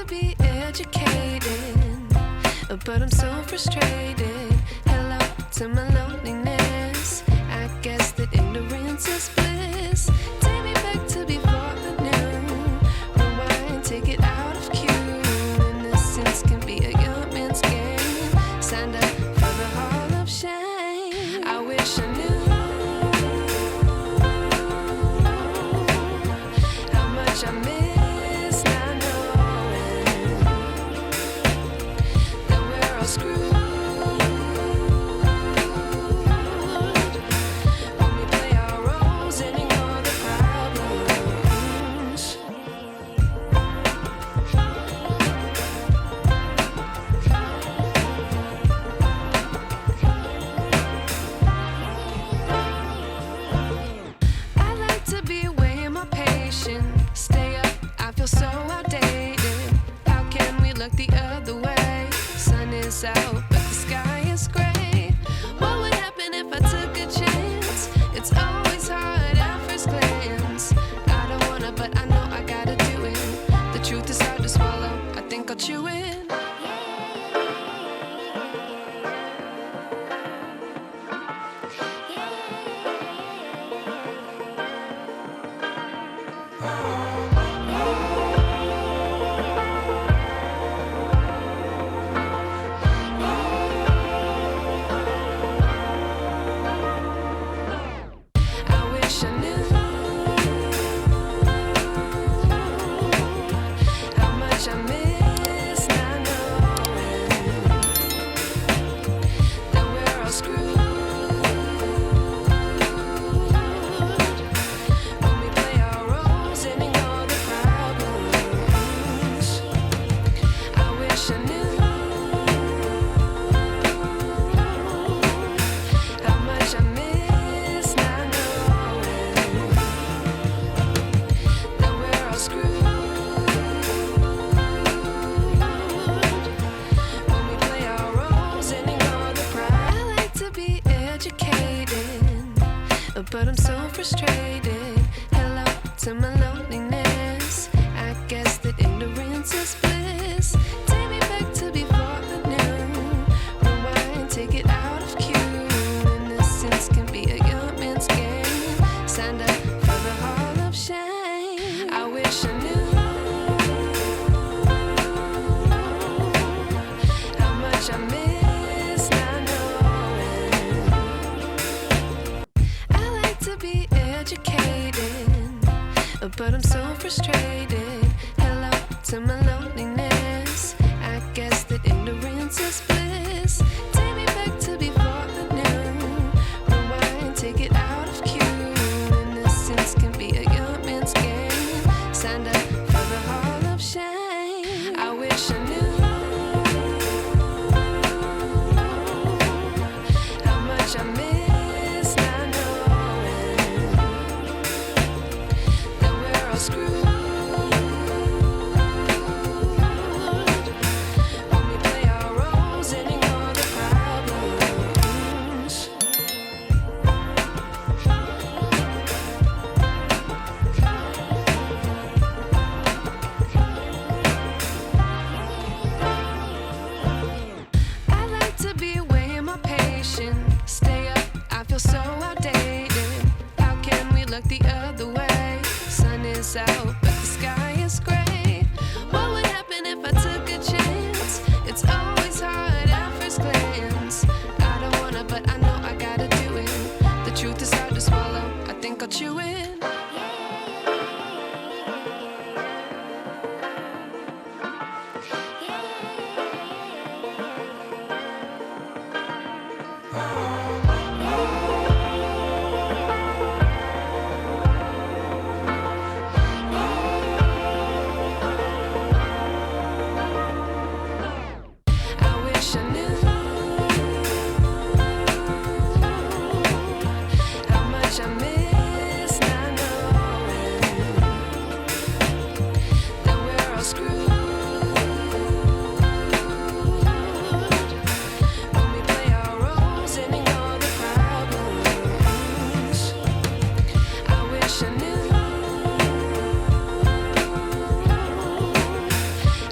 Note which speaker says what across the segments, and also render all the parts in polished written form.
Speaker 1: be educated, but I'm so frustrated. Hello to my loneliness. I guess that ignorance is bliss. Take me back to before I knew. Rewind, take it out of cue. Innocence can be a young man's game. Signed up for the hall of shame. I wish I knew how much I miss not knowing that we're all screwed. Stay up, I feel so outdated. How can we look the other way? Sun is out, but the sky is gray. What would happen if I took a chance? It's always hard at first glance. I don't wanna, but I know I gotta do it. The truth is hard to swallow, I think I'll chew it. But I'm so frustrated. Hello to my loneliness. I guess that ignorance is bliss. Take me back to before I knew. Rewind, take it out of cue. Innocence can be a young man's game. Signed up for the hall of shame. I wish I knew how much I miss not knowing. To be educated, but I'm so frustrated. Hello to my loneliness. I guess that ignorance is bliss. Take me back to before I knew. Rewind, take it out of cue. Innocence can be a young man's game. Signed up for the hall of shame. I wish I knew how much I miss. Stay up, I feel so outdated. How can we look the other way? Sun is out, but the sky is gray. What would happen if I took a chance? It's always hard at first glance. I don't wanna, but I know I gotta do it. The truth is hard to swallow, I think I'll chew it.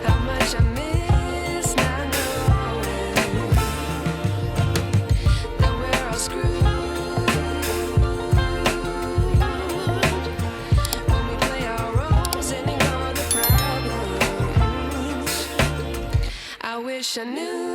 Speaker 1: How much wish I knew